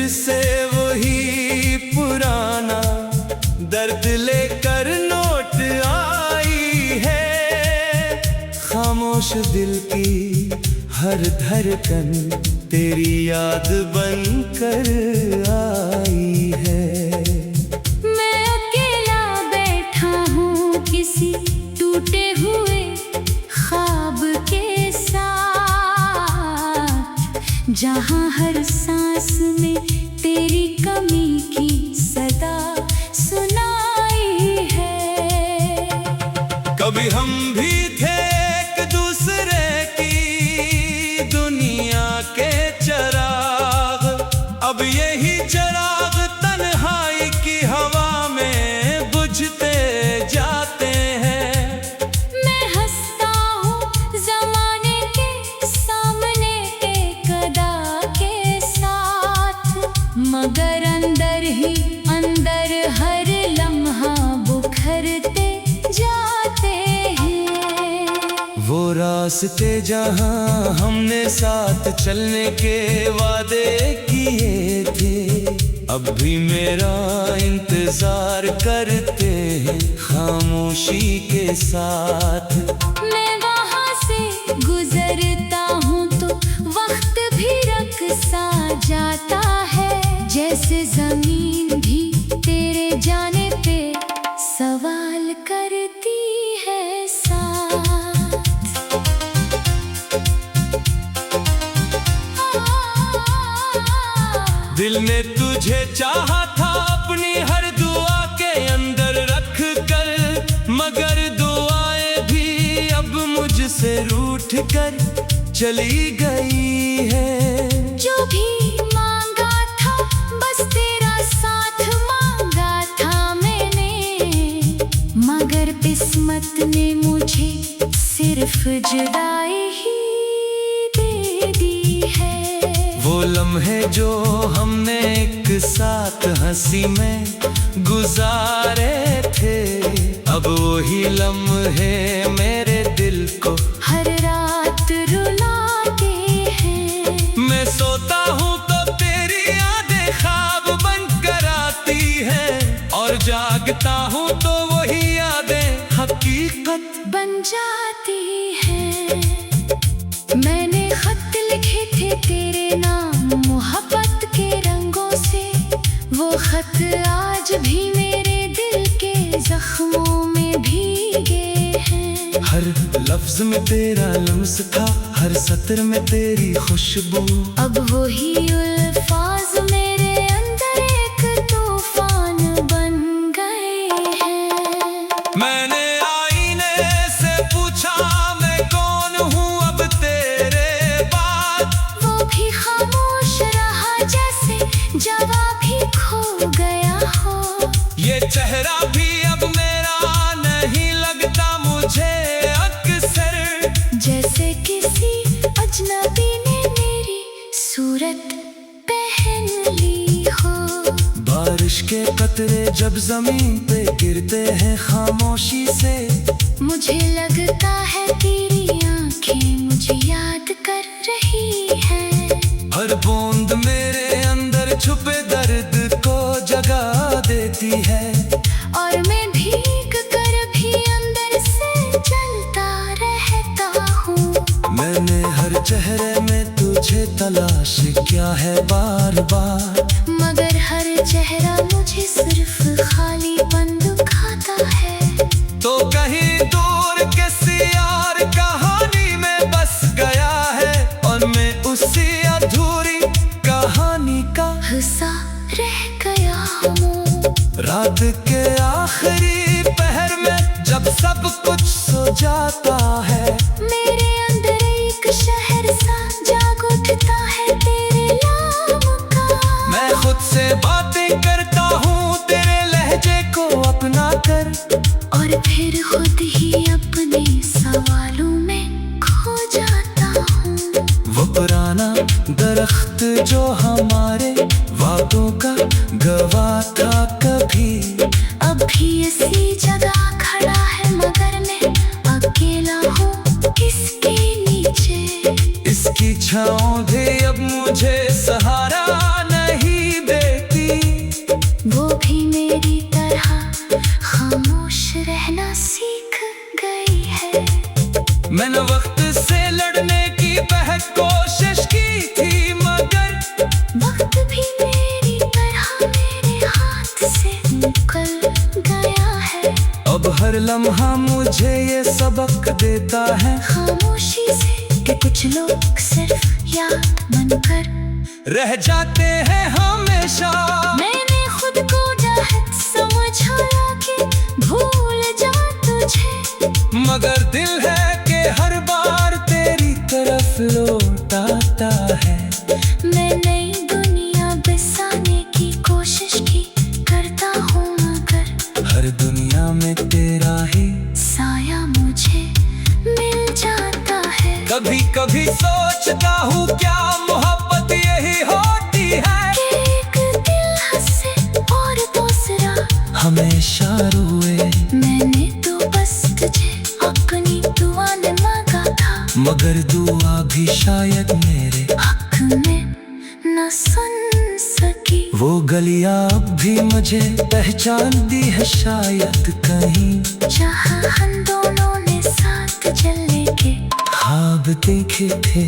फिर से वही पुराना दर्द लेकर लौट आई है। खामोश दिल की हर धड़कन तेरी याद बनकर आई है। मैं अकेला बैठा हूँ किसी टूटे हुए ख्वाब के साथ, जहाँ हर सांस में तेरी कमी की सदा सुनाई है। कभी हम भी थे एक दूसरे की दुनिया के चिराग, अब यही चिराग तन्हाई की हवा में बुझते जाते हैं। मैं हंसता हूँ ज़माने के सामने एक अदा के साथ, मगर अंदर ही अंदर हर लम्हा बुखरते जाते हैं। वो रास्ते जहाँ हमने साथ चलने के वादे किए थे, अब भी मेरा इंतजार करते हैं खामोशी के साथ। मैं वहाँ से गुजरता हूँ तो वक्त भी रक़्सा जाता है, जैसे ज़मीन भी तेरे जाने पे सवाल करती है साथ। दिल ने तुझे चाहा था अपनी हर दुआ के अंदर रख कर, मगर दुआएं भी अब मुझसे रूठ कर चली गई है। जो भी मांगा था बस तेरा साथ मांगा था मैंने, मगर किस्मत ने मुझे सिर्फ जुदाई ही दे दी है। वो लम्हे जो हमने एक साथ हंसी में गुजारे थे, अब वही लम्हे मेरे दिल को हर रात रुलाते हैं। मैं सोता हूँ तो तेरी यादें ख्वाब बनकर आती हैं, और जागता हूँ तो वही यादें हकीकत बन जाती है। मैंने खत लिखे थे तेरे नाम मोहब्बत के रंगों से, वो खत आज भी मेरे दिल के जख्मों में भीगे हैं। हर लफ्ज में तेरा लम्स था, हर सत्र में तेरी खुशबू, अब वही अल्फाज मेरे अंदर एक तूफान बन गए हैं। मैंने आईने से पूछा मैं कौन हूँ अब तेरे बाद, वो भी खामोश रहा जैसे जवाब ही खो गया हो। ये चेहरा भी अब मेरा नहीं लगता मुझे अक्सर, जैसे किसी अजनबी ने मेरी सूरत पहन ली हो। बारिश के कतरे जब जमीन पे गिरते हैं खामोशी से, मुझे लगता है तेरी आंखें मुझे याद कर रही हैं। हर बूंद मेरे अंदर छुपे दर्द को जगा देती है, और मैं भीग कर भी अंदर से जलता रहता हूँ। मैंने हर चेहरे में तुझे तलाश किया है बार बार, मगर हर चेहरा मुझे सिर्फ खालीपन दिखाता है। तो कहीं दूर किसी और कहानी में बस गया है, और मैं उसी अधूरी कहानी का हिस्सा रह गया हूँ। रात के आखिरी पहर में जब सब कुछ सो जाता है, मेरे अंदर एक शहर सा जाग उठता है तेरे नाम का। मैं खुद से बातें करता हूँ तेरे लहजे को अपना कर, और फिर खुद ही अपने सवालों में खो जाता हूँ। वो पुराना दरख्त जो हमारे वादों का गवाह था कभी, अब भी इसी जगह खड़ा है, मगर मैं अकेला हूँ किसके नीचे। इसकी छाँव भी अब मुझे सहारा नहीं लम्हा मुझे ये सबक देता है खामोशी से कि कुछ लोग सिर्फ याद बनकर रह जाते हैं हमेशा। मैंने खुद को चाहत समझाया कि भूल जा तुझे, मगर दिल है कि हर बार तेरी तरफ लौट आता है। मैं नई दुनिया बसाने की कोशिश की करता हूँ, मगर हर दुनिया में तेरा ही साया मुझे मिल जाता है। कभी कभी सोचता हूँ क्या मोहब्बत यही होती है कि एक दिल हंसे और दूसरा हमेशा रोए। मैंने तो बस तुझे अपनी दुआ ने मांगा था, मगर दुआ भी शायद मेरे हक में न सुन सकी। वो गलियां अब भी मुझे पहचानती है शायद कहीं, जहाँ हम दोनों ने साथ चलने के ख्वाब देखे थे।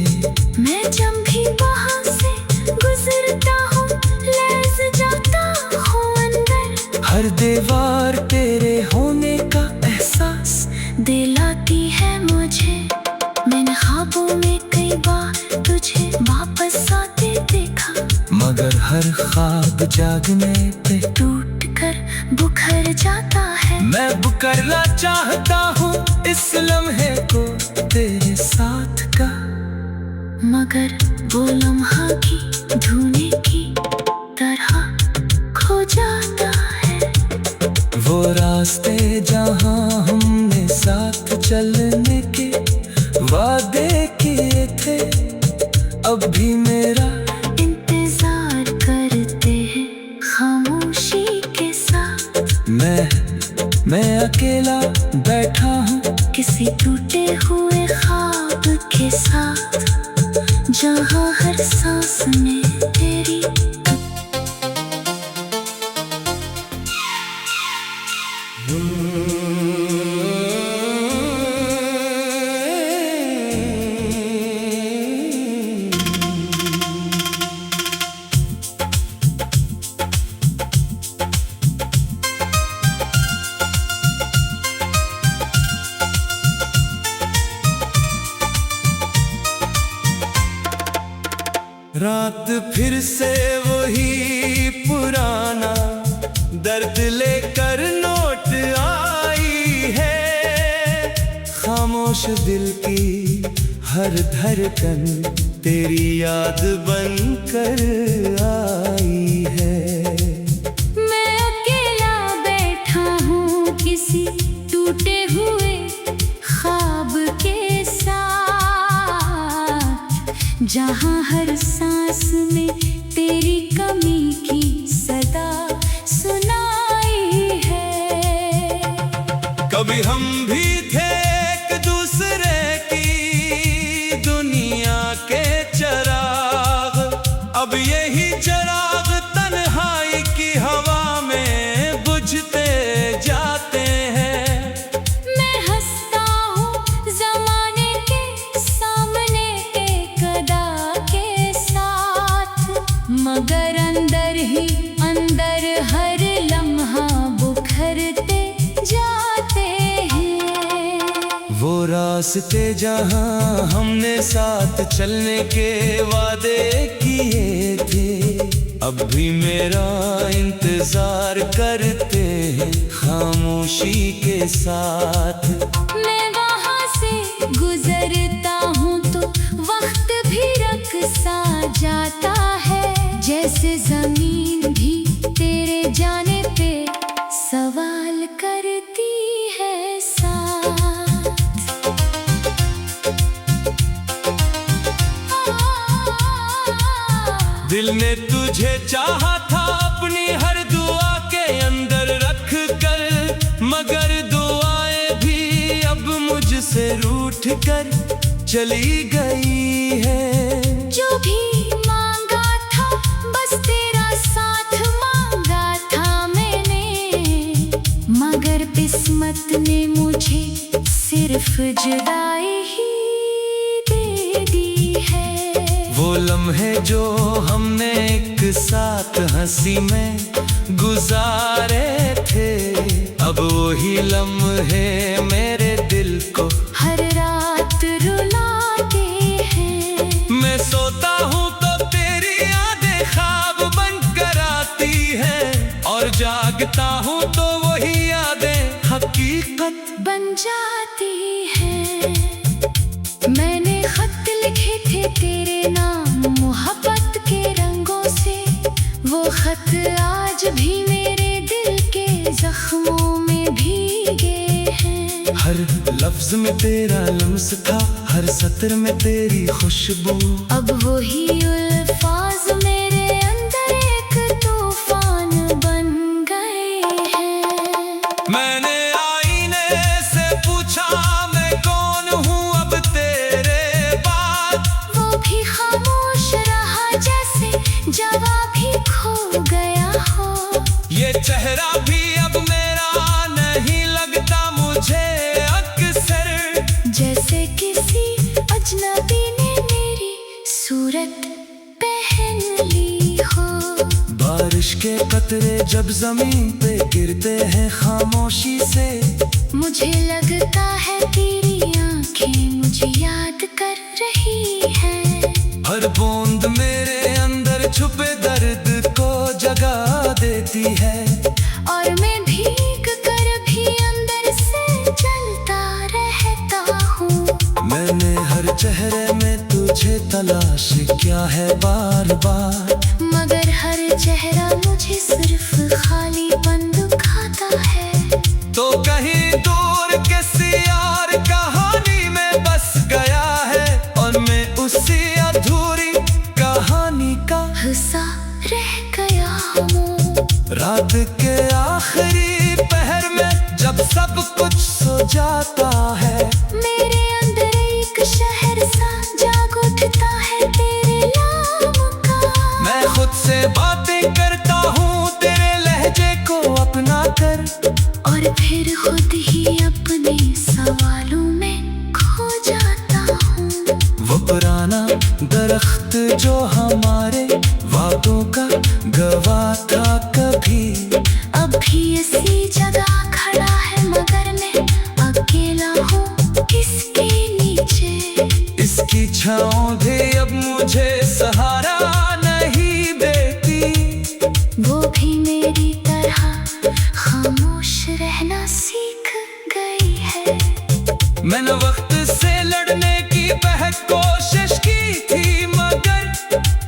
मैं जब भी वहाँ से गुजरता हूँ लैस जाता हूँ अंदर। हर दीवार तेरे होने का एहसास दिलाती है मुझे। मैंने ख्वाबों में कई बार तुझे वापस आते देखा, मगर हर ख्वाब जागने पे टूट कर बुखर जाता है। मैं बुकरना चाहता हूँ इस लम्हे को तेरे साथ का, मगर वो लम्हा की धुने की तरह खो जाता है। वो रास्ते जहाँ हमने साथ चलने के वादे किए थे अब भी मेरा इंतजार करते हैं खामोशी के साथ। मैं अकेला बैठा हूँ किसी टूटे हुए ख्वाब के साथ, जहाँ हर सांस में तेरी रात फिर से वही पुराना दर्द लेकर लौट आई है। खामोश दिल की हर धड़कन तेरी याद बनकर आई है। मैं अकेला बैठा हूँ किसी टूटे हुए ख्वाब के साथ, जहाँ हर सांस में तेरी कमी की सदा सुनाई है। कभी हम भी थे एक दूसरे की दुनिया के चिराग, अब यही चिराग तन्हाई की हवा में बुझते जाते हैं। मैं हंसता हूँ जमाने के सामने एक अदा के साथ, मगर अंदर ही अंदर हर लम्हा बुखरते जाते हैं। वो रास्ते जहाँ हमने साथ चलने के वादे किए थे अब भी मेरा इंतजार करते हैं खामोशी के साथ। मैं वहाँ से गुजरता हूँ तो वक्त भी रख सा जाता है, जैसे जमीन भी तेरे जाने पे सवाल करती है साथ। दिल ने तुझे चाहा था अपनी हर दुआ के अंदर रख कर, मगर दुआएं भी अब मुझसे रूठ कर चली गई है। जो भी मांगा था बस तेरा साथ मांगा था मैंने, मगर किस्मत ने मुझे सिर्फ जुदाई ही दे दी है। वो लम्हे जो हमने एक साथ हंसी में गुजारे थे अब अब वही लम्हे मेरे दिल को हर रात रुलाते हैं। मैं सोता हूँ तो तेरी यादें ख्वाब बनकर आती हैं, और जागता हूँ तो वही यादें हकीकत बन जाती है। मैंने खत लिखे थे तेरे नाम मोहब्बत के रंगों से, वो खत आज भी मेरे दिल के जख्मों में भीगे हैं। हर लफ्ज में तेरा लम्स था, हर सत्र में तेरी खुशबू। अब वही अल्फाज मेरे अंदर एक तूफान बन गए हैं। मैंने आईने से पूछा मैं कौन हूँ अब तेरे बाद, वो भी खामोश रहा जैसे जवाब ही खो गया हो। ये चेहरा भी अब मेरा नहीं लगता मुझे अक्सर, जैसे किसी अजनबी ने मेरी सूरत पहन ली हो। बारिश के कतरे जब जमीन पे गिरते हैं खामोशी से, मुझे लगता है तेरी आंखें मुझे याद कर रही हैं। हर बूंद मेरे अंदर छुपे दर्द को जगा देती है, और मैं भीग कर भी अंदर से जलता रहता हूँ। मैंने हर चेहरे में तुझे तलाश किया है बार बार, मगर हर चेहरा मुझे सिर्फ खालीपन दिखाता है। तो कहीं दूर किसी और कहानी में बस गया है, और मैं उसी अधूरी कहानी का हिस्सा रह गया हूँ। रात के आखिरी पहर में जब सब कुछ सो जाता है, मेरे अंदर एक शहर सा जाग उठता है तेरे नाम का। मैं खुद से बातें करता हूँ तेरे लहजे को अपना कर, और फिर खुद ही अपने सवालों में खो जाता हूँ। वो पुराना दरख्त जो हमारे वादों का गवाह था कभी, अब भी इसी जगह खड़ा है, मगर मैं अकेला हूँ किसके नीचे। इसकी छाँव भी अब मुझे सहारा नहीं देती, वो भी मेरी तरह खामोश रहना सीख गई है। मैंने वक्त से लड़ने की बेहद कोशिश की थी, मगर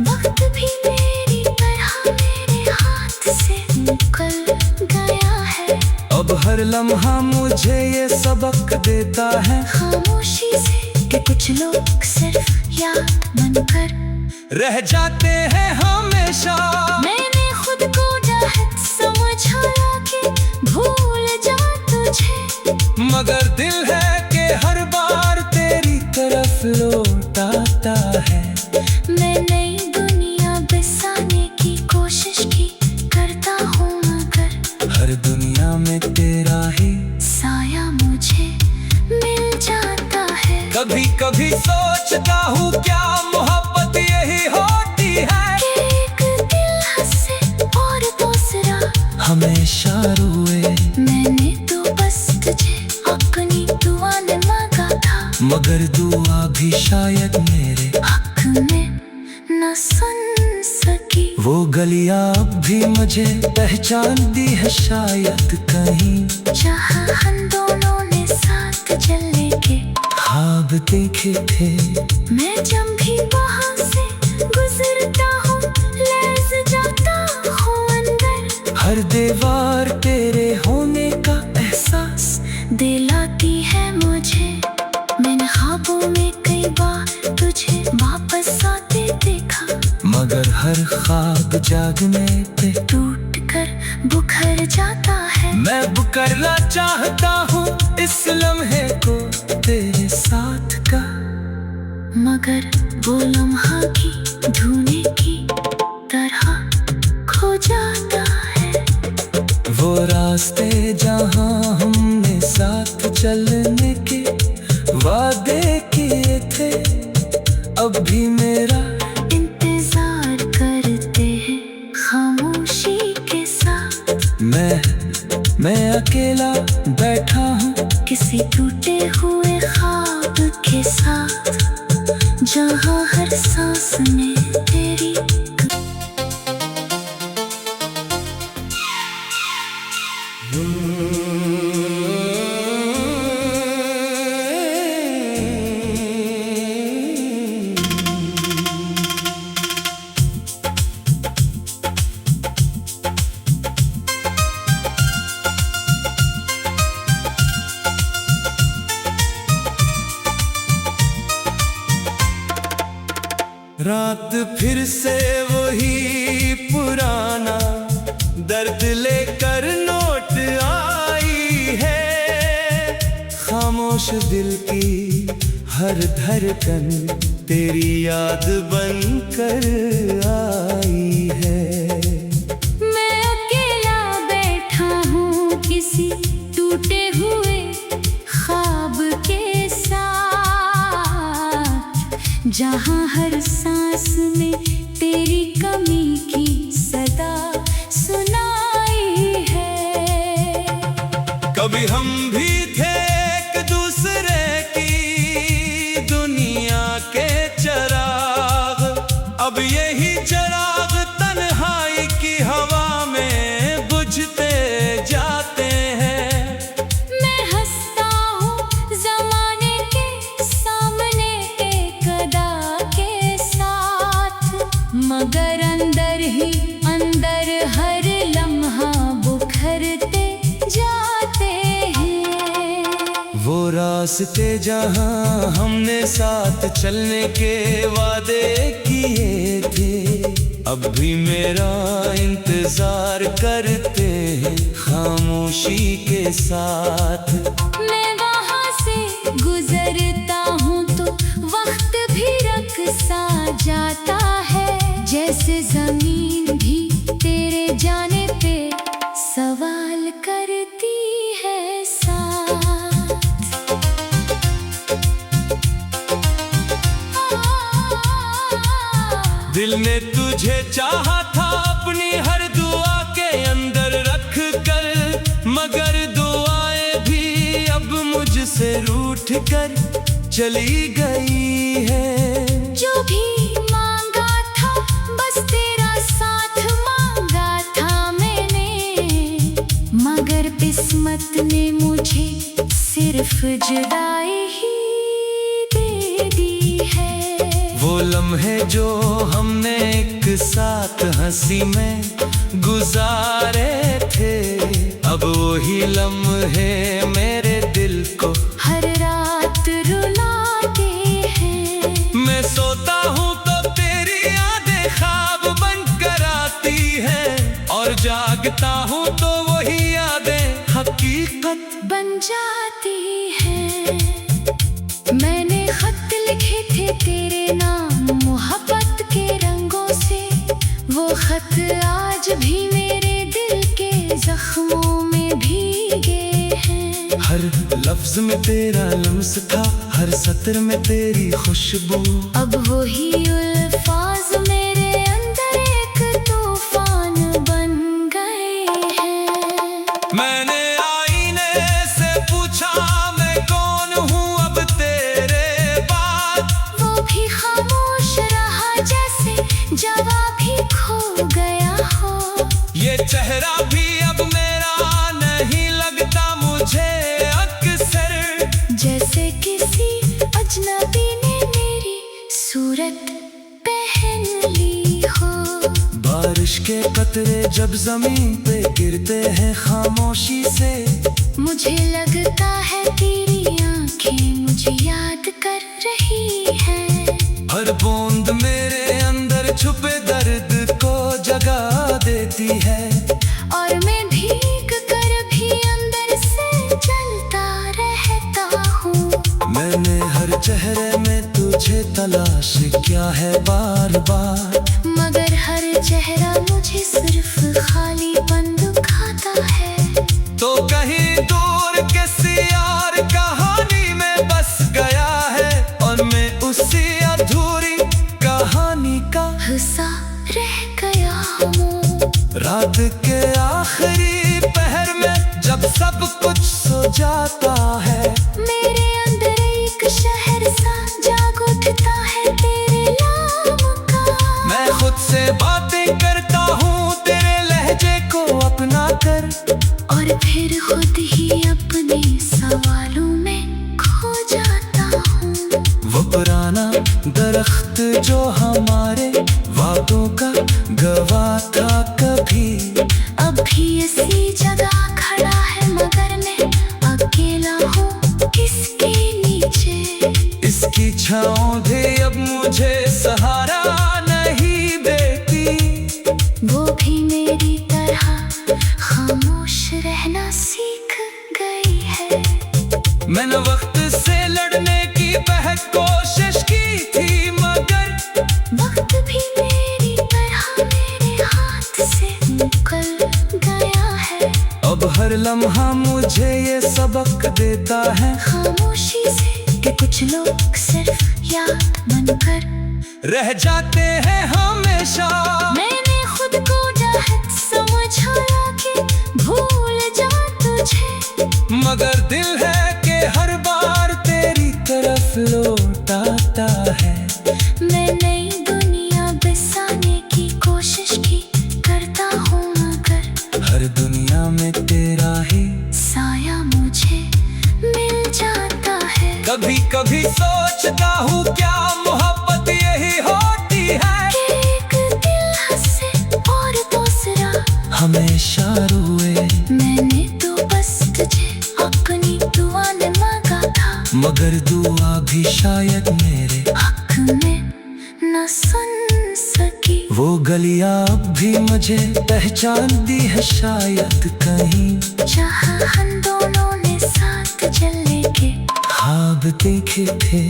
वक्त भी मेरी तरह मेरे हाथ से निकल गया है। अब हर लम्हा मुझे ये सबक देता है खामोशी से कि कुछ लोग सिर्फ याद बनकर रह जाते हैं हमेशा। मैंने खुद को चाहत समझा कि भूल जा तुझे, मगर दिल है कि हर बार तेरी तरफ लौटाता है। मैं नई दुनिया बसाने की कोशिश की करता हूँ, मगर हर दुनिया में तेरा ही साया मुझे मिल जाता है। कभी कभी सोचता हूँ क्या मोहब्बत यही होती है, कि एक दिल हंसे और दूसरा हमेशा रोए। मैंने तो बस तुझे अपनी दुआ में मांगा था, मगर दुआ भी शायद मेरे हक में न सुन सकी। वो गलियां अब भी मुझे पहचानती है शायद कहीं, जहाँ हम दोनों ने साथ चलने के ख्वाब देखे थे। मैं जब भी वहाँ से गुजरता हूँ लैस जाता हूँ अंदर। हर दीवार तेरे होने का एहसास दिलाती है मुझे। मैंने ख्वाबों में कई बार तुझे वापस आते देखा, मगर हर ख्वाब जागने पे टूट कर बुखर जाता है। मैं करना चाहता हूँ इस लम्हे को तेरे साथ का, मगर वो लम्हा की धुएं की तरह खो जाता है। वो रास्ते जहाँ हमने साथ चलने के वादे किए थे, अब भी मेरा इंतजार करते हैं खामोशी के साथ। मैं मैं अकेला बैठा हूँ किसी टूटे हुए ख्वाब के साथ, जहाँ हर सांस में तेरी रात फिर से वही पुराना दर्द लेकर लौट आई है। खामोश दिल की हर धड़कन तेरी याद बनकर आई है। मैं अकेला बैठा हूँ किसी टूटे हुए ख्वाब के साथ, जहाँ हर सांस में तेरी कमी की सदा सुनाई है। कभी हम भी थे एक दूसरे की दुनिया के चिराग, अब यही चिराग तन्हाई की हवा में बुझते जाते हैं। मैं हंसता हूँ ज़माने के सामने एक अदा के साथ, मगर अंदर ही अंदर हर लम्हा बुखरते जाते हैं। वो रास्ते जहाँ हमने साथ चलने के वादे किए थे, अब भी मेरा इंतजार करते हैं खामोशी के साथ। मैं वहाँ से गुजरता हूँ तो वक्त भी रक़्सा जाता है, जैसे ज़मीन भी तेरे जाने पे सवाल करती है साथ। दिल ने तुझे चाहा था अपनी हर दुआ के अंदर रख कर, मगर दुआएं भी अब मुझसे रूठ कर चली गई है। जो भी मांगा था बस तेरा साथ मांगा था मैंने, मगर किस्मत ने मुझे सिर्फ जुदाई ही दे दी है। वो लम्हे जो हमने एक साथ हंसी में गुजारे थे, अब वही लम्हे मेरे दिल को हर रात रुलाते हैं। मैं सोता हूँ तो तेरी यादें ख्वाब बनकर आती हैं, और जागता हूँ तो वही यादें हकीकत बन जाती है। मैंने खत लिखे थे तेरे नाम मोहब्बत के रंगों से, वो खत आज भी मेरे दिल के जख्मों में भीगे हैं। हर लफ्ज में तेरा लम्स था, हर सत्र में तेरी खुशबू, अब वही अल्फाज मेरे अंदर एक तूफान बन गए हैं। मैंने आईने से पूछा मैं कौन हूँ अब तेरे बाद, वो भी खामोश रहा जैसे जवाब ही खो गया हो। ये चेहरा भी अब मेरा नहीं लगता मुझे अक्सर, जैसे किसी अजनबी ने मेरी सूरत पहन ली हो। बारिश के कतरे जब जमीन पे गिरते हैं खामोशी से, मुझे लगता है तेरी आंखें मुझे याद कर रही हैं। हर बूंद मेरे अंदर छुपे दर्द को जगा देती है, और मैं भीग कर भी अंदर से जलता रहता हूँ। मैंने हर चेहरे में तुझे तलाश किया है बार बार, मगर हर चेहरा मुझे सिर्फ खालीपन दिखाता है। तो कहीं दूर किसी और कहानी में बस गया है, और मैं उसी अधूरी कहानी का हिस्सा रह गया हूँ। रात के आखिरी पहर में जब जब सब कुछ सो जाता है, मेरे अंदर एक शहर सा जाग उठता है तेरे नाम का। मैं खुद से बातें करता हूँ तेरे लहजे को अपना कर, और फिर खुद ही अपने सवालों में खो जाता हूँ। वो पुराना दरख्त जो हमारे वादों का गवाह था कभी, अब भी इसी जगह खड़ा है मगर मैं अकेला हूँ इसके नीचे। इसकी छाँव भी अब मुझे सहारा नहीं देती, वो भी मेरी तरह खामोश रहना सीख गई है। मैंने वक्त से लड़ने की बहुत कोशिश की थी, मगर वक्त भी मेरी तरह मेरे हाथ से निकल गया है। अब हर लम्हा मुझे ये सबक देता है खामोशी से कि कुछ लोग सिर्फ याद बनकर रह जाते हैं हमेशा। मैंने खुद को चाहत समझाया कि भूल जा तुझे, मगर दिल है कि हर बार तेरी तरफ लौटाता है। मैं नई दुनिया बसाने की कोशिश की करता हूँ मगर हर दुनिया में तेरा ही साया मुझे मिल जाता है। कभी कभी सोचता हूँ क्या मोहब्बत यही होती है कि एक दिल हंसे और दूसरा हमेशा रोए। मैंने तो बस तुझे अपनी दुआ में मांगा था, मगर दुआ भी शायद मेरे हक में न सुन सकी। वो गलियां अब भी मुझे पहचानती है शायद कहीं, जहाँ हम दोनों ने साथ चलने के ख्वाब देखे थे।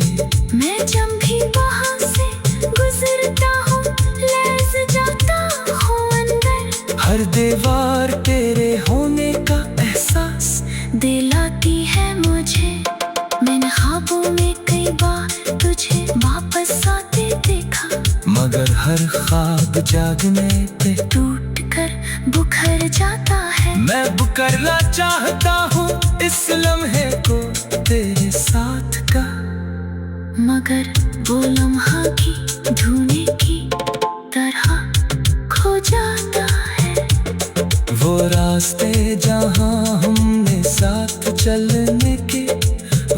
मैं जब भी वहाँ से गुजरता हूँ लैस जाता हूँ अंदर। हर दीवार तेरे होने का एहसास दिलाती है मुझे। मैंने ख्वाबों में कई बार तुझे वापस आते देखा, मगर हर ख्वाब जागने पे टूट कर बुखर जाता है। मैं बुकरना चाहता हूँ इस लम्हे को तेरे साथ का, मगर वो लम्हा की धुएं की तरह खो जाता है। वो रास्ते जहाँ हमने साथ चलने के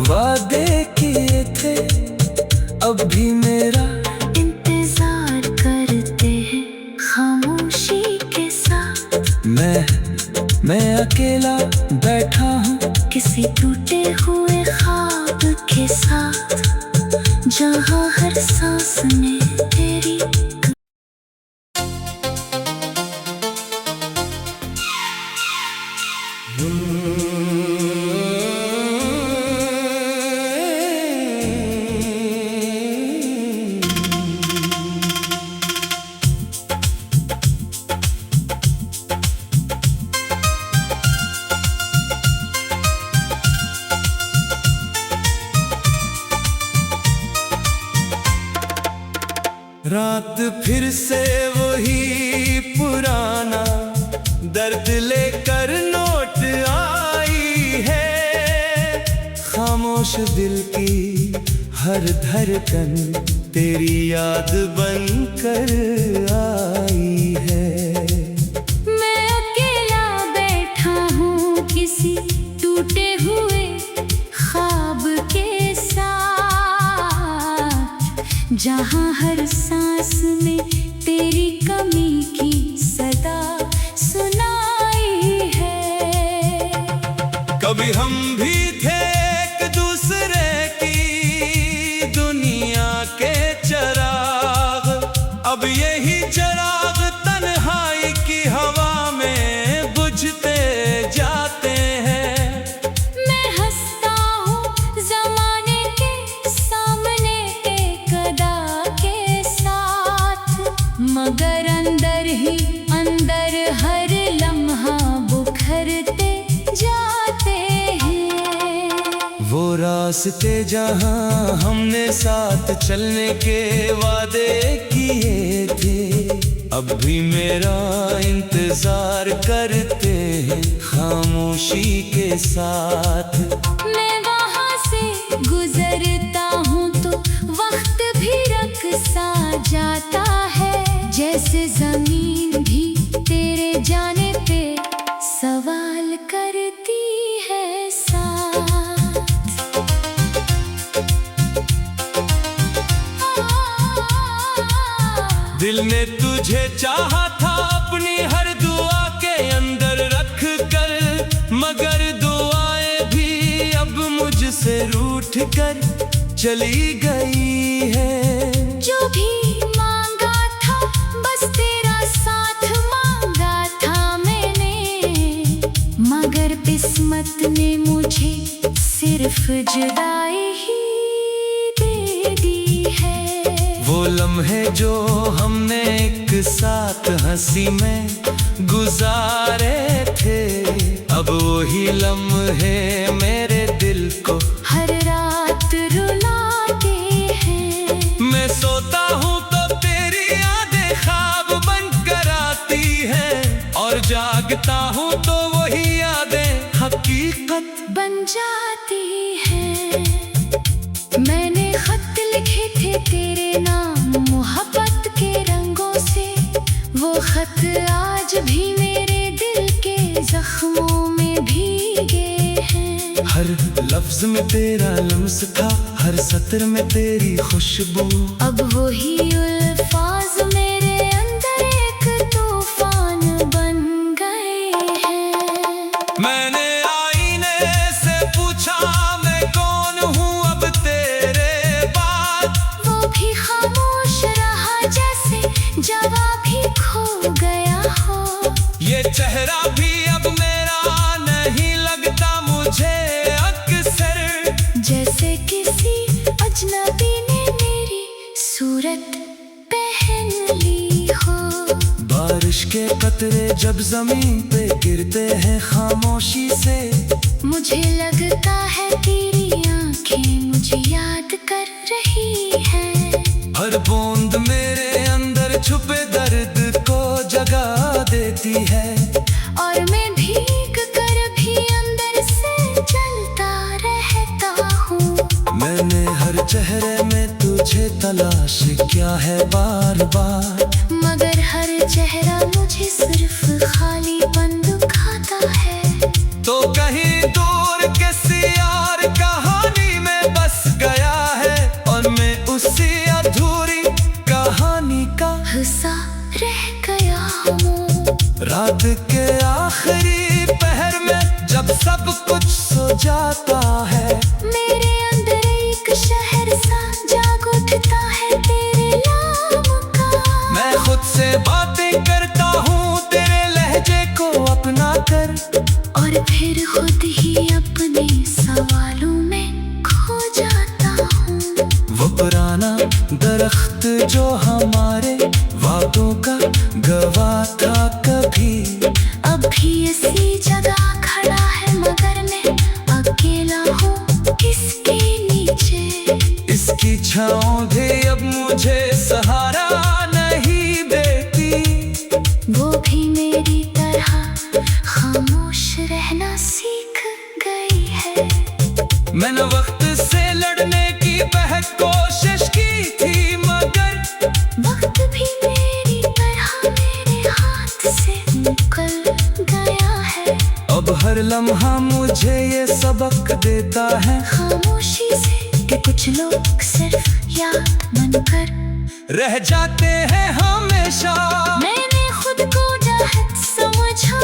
वादे किए थे अब भी मेरा इंतजार करते हैं खामोशी के साथ। मैं अकेला बैठा हूँ किसी टूटे हुए ख्वाब के साथ, जहाँ हर सांस में तेरी रात फिर से वही पुराना दर्द लेकर लौट आई है। खामोश दिल की हर धड़कन तेरी याद बनकर आई है। मैं अकेला बैठा हूँ किसी टूटे हुए ख्वाब के साथ, जहाँ हर सांस में तेरी कमी की सदा सुनाई है। कभी हम भी थे एक दूसरे की दुनिया के चराग, अब यही चराग तन्हाई की हवा में बुझते जाते हैं। मैं हंसता हूँ जमाने के सामने एक अदा के साथ, मगर अंदर ही अंदर हर लम्हा बुखरते जाते हैं। वो रास्ते जहाँ हमने साथ चलने के वादे किए थे अब भी मेरा इंतजार करते हैं खामोशी के साथ। मैं वहाँ से गुजरता हूँ तो वक्त भी रख सा जाता है, जैसे जमीन भी तेरे जाने पे सवाल करती है साथ। दिल ने तुझे चाहा था अपनी हर दुआ के अंदर रख कर, मगर दुआएं भी अब मुझसे रूठ कर चली गई है। जो भी मांगा था बस तेरा साथ मांगा था मैंने, मगर किस्मत ने मुझे सिर्फ जुदाई ही दे दी है। वो लम्हे जो हमने एक साथ हंसी में गुजारे थे, अब वही लम्हे मेरे दिल को हर रात रुलाते हैं। मैं सोता हूँ तो तेरी यादें ख्वाब बन कर आती हैं, और जागता हूँ तो वही यादें हकीकत बन जाती है। मैंने खत लिखे थे तेरे नाम मोहब्बत के रंगों से, वो खत आज भी मेरे दिल के जख्मों में भीगे हैं। हर लफ्ज में तेरा लम्स था, हर सत्र में तेरी खुशबू, अब वही अल्फाज मेरे अंदर एक तूफान बन गए हैं। मैंने आईने से पूछा मैं कौन हूँ अब तेरे बाद, वो भी खामोश रहा जैसे जवाब ही खो गया हो। ये चेहरा भी अब मेरा नहीं लगता मुझे अक्सर, जैसे किसी अजनबी ने मेरी सूरत पहन ली हो। बारिश के कतरे जब जमीन पे गिरते हैं खामोशी से, मुझे लगता है तेरी आंखें मुझे याद कर रही हैं। हर बूंद मेरे अंदर छुपे दर्द को जगा देती है, और मैं भीग कर भी अंदर से जलता रहता हूँ। मैंने हर चेहरे में तुझे तलाश किया है बार बार, मगर हर चेहरा मुझे सिर्फ खालीपन दिखाता है। तो कहीं दूर किसी और कहानी में बस गया है, और मैं उसी अधूरी कहानी का हिस्सा रह गया हूँ। रात के आखिरी पहर में जब सब कुछ सो जाता है, मेरे अंदर एक शहर सा जाग उठता है तेरे नाम का। मैं खुद से बातें करता हूँ तेरे लहजे को अपना कर, और फिर खुद ही अपने सवालों में खो जाता हूँ। वो पुराना दरख्त जो हमारे वादों का गवाह था कभी, अब भी इसी जगह खड़ा है, मगर मैं अकेला हूँ इसके नीचे। इसकी छाँव भी अब मुझे सहारा नहीं देती, वो भी मेरी तरह खामोश रहना सीख गई है। मैंने वक्त से लड़ने की बहुत कोशिश की थी, मगर वक्त भी मेरी तरह मेरे हाथ से निकल गया है। अब हर लम्हा मुझे ये सबक देता है, खामोशी से कि कुछ लोग सिर्फ याद बनकर रह जाते हैं हमेशा। मैंने खुद को चाहत समझा